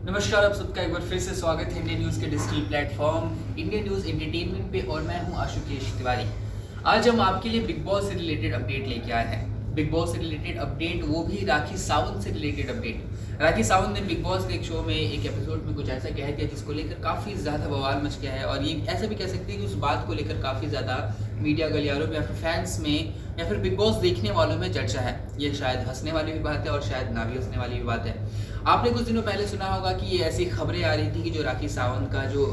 नमस्कार, आप सबका एक बार फिर से स्वागत है इंडियन न्यूज़ के digital platform Indian news entertainment पे और मैं हूं आशुकेश तिवारी। आज हम आपके लिए बिग बॉस से रिलेटेड अपडेट लेके आए हैं। बिग बॉस से रिलेटेड अपडेट, वो भी राखी सावंत से रिलेटेड अपडेट। राखी सावंत ने बिग बॉस के एक शो में एक एपिसोड में कुछ ऐसा कह दिया जिसको लेकर काफ़ी ज़्यादा बवाल मच गया है, और ये ऐसा भी कह सकते हैं कि उस बात को लेकर काफ़ी ज़्यादा मीडिया गलियारों में या फिर फैंस में या फिर बिग बॉस देखने वालों में चर्चा है। ये शायद हंसने वाली भी बात है और शायद ना भी हंसने वाली भी बात है। आपने कुछ दिनों पहले सुना होगा कि ये ऐसी खबरें आ रही थी कि जो राखी सावंत का जो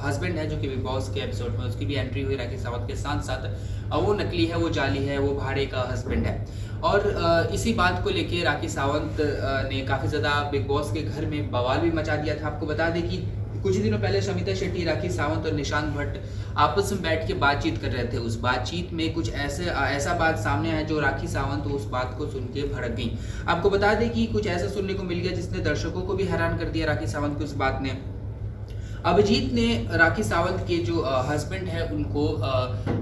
हस्बैंड है, जो कि बिग बॉस के एपिसोड में उसकी भी एंट्री हुई राखी सावंत के साथ साथ, वो नकली है, वो जाली है, वो भाड़े का हस्बैंड है। और इसी बात को लेके राखी सावंत ने काफ़ी ज़्यादा बिग बॉस के घर में बवाल भी मचा दिया था। आपको बता दें कि कुछ ही दिनों पहले शमिता शेट्टी, राखी सावंत और निशांत भट्ट आपस में बैठ के बातचीत कर रहे थे। उस बातचीत में कुछ ऐसा बात सामने आया जो राखी सावंत उस बात को सुन के भड़क गई। आपको बता दें कि कुछ ऐसा सुनने को मिल गया जिसने दर्शकों को भी हैरान कर दिया राखी सावंत की उस बात ने। अभिजीत ने राखी सावंत के जो हस्बैंड है उनको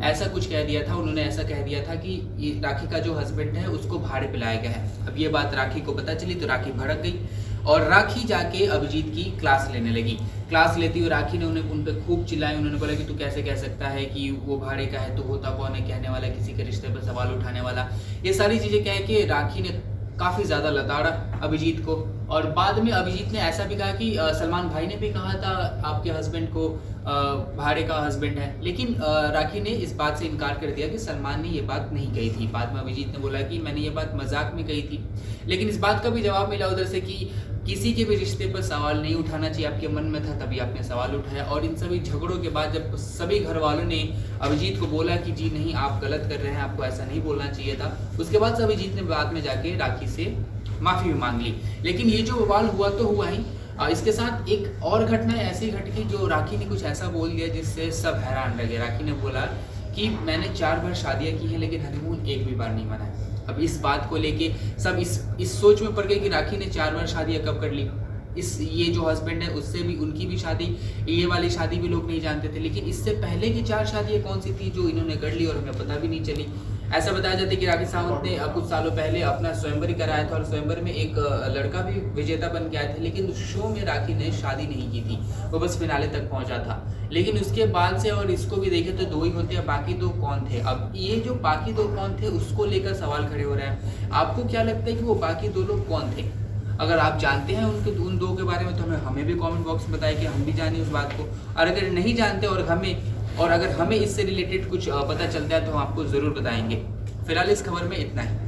ऐसा कुछ कह दिया था। उन्होंने ऐसा कह दिया था कि ये राखी का जो हस्बैंड है उसको भाड़े पे लाया गया है। अब ये बात राखी को पता चली तो राखी भड़क गई और राखी जाके अभिजीत की क्लास लेने लगी। क्लास लेती हुई राखी ने उन पे खूब चिल्लाई। उन्होंने बोला कि तू कैसे कह सकता है कि वो भाड़े का है, तो होता कौन है कहने वाला, किसी के रिश्ते पर सवाल उठाने वाला। ये सारी चीज़ें कह के राखी ने काफ़ी ज़्यादा लताड़ा अभिजीत को। और बाद में अभिजीत ने ऐसा भी कहा कि सलमान भाई ने भी कहा था आपके हस्बैंड को भाड़े का हस्बैंड है, लेकिन राखी ने इस बात से इनकार कर दिया कि सलमान ने ये बात नहीं कही थी। बाद में अभिजीत ने बोला कि मैंने ये बात मजाक में कही थी, लेकिन इस बात का भी जवाब मिला उधर से कि किसी के भी रिश्ते पर सवाल नहीं उठाना चाहिए, आपके मन में था तभी आपने सवाल उठाया। और इन सभी झगड़ों के बाद जब सभी घर वालों ने अभिजीत को बोला कि जी नहीं, आप गलत कर रहे हैं, आपको ऐसा नहीं बोलना चाहिए था, उसके बाद से अभिजीत ने बाद में जाके राखी से माफ़ी भी मांग ली। लेकिन ये जो बवाल हुआ तो हुआ ही, इसके साथ एक और घटना ऐसी घट गई जो राखी ने कुछ ऐसा बोल दिया जिससे सब हैरान रह गए। राखी ने बोला कि मैंने 4 बार शादियाँ की हैं लेकिन हनीमून एक भी बार नहीं मनाया। अब इस बात को लेके सब इस सोच में पड़ गए कि राखी ने 4 बार शादियाँ कब कर ली। ये जो हस्बैंड है उससे भी उनकी भी शादी, ये वाली शादी भी लोग नहीं जानते थे, लेकिन इससे पहले की 4 शादियाँ कौन सी थी जो इन्होंने कर ली और हमें पता भी नहीं चली। ऐसा बताया जाता है कि राखी सावंत ने कुछ सालों पहले अपना स्वयंवर कराया था और स्वयंवर में एक लड़का भी विजेता बन के आया था, लेकिन उस शो में राखी ने शादी नहीं की थी, वो बस फिनाले तक पहुंचा था। लेकिन उसके बाद से और इसको भी देखे तो 2 ही होते हैं, बाकी 2 कौन थे? अब ये जो बाकी 2 कौन थे उसको लेकर सवाल खड़े हो रहे हैं। आपको क्या लगता है कि वो बाकी 2 लोग कौन थे? अगर आप जानते हैं उन 2 के बारे में तो हमें भी कमेंट बॉक्स में बताएं कि हम भी जानें उस बात को। और अगर नहीं जानते और अगर हमें इससे रिलेटेड कुछ पता चलता है तो हम आपको ज़रूर बताएंगे। फिलहाल इस खबर में इतना ही।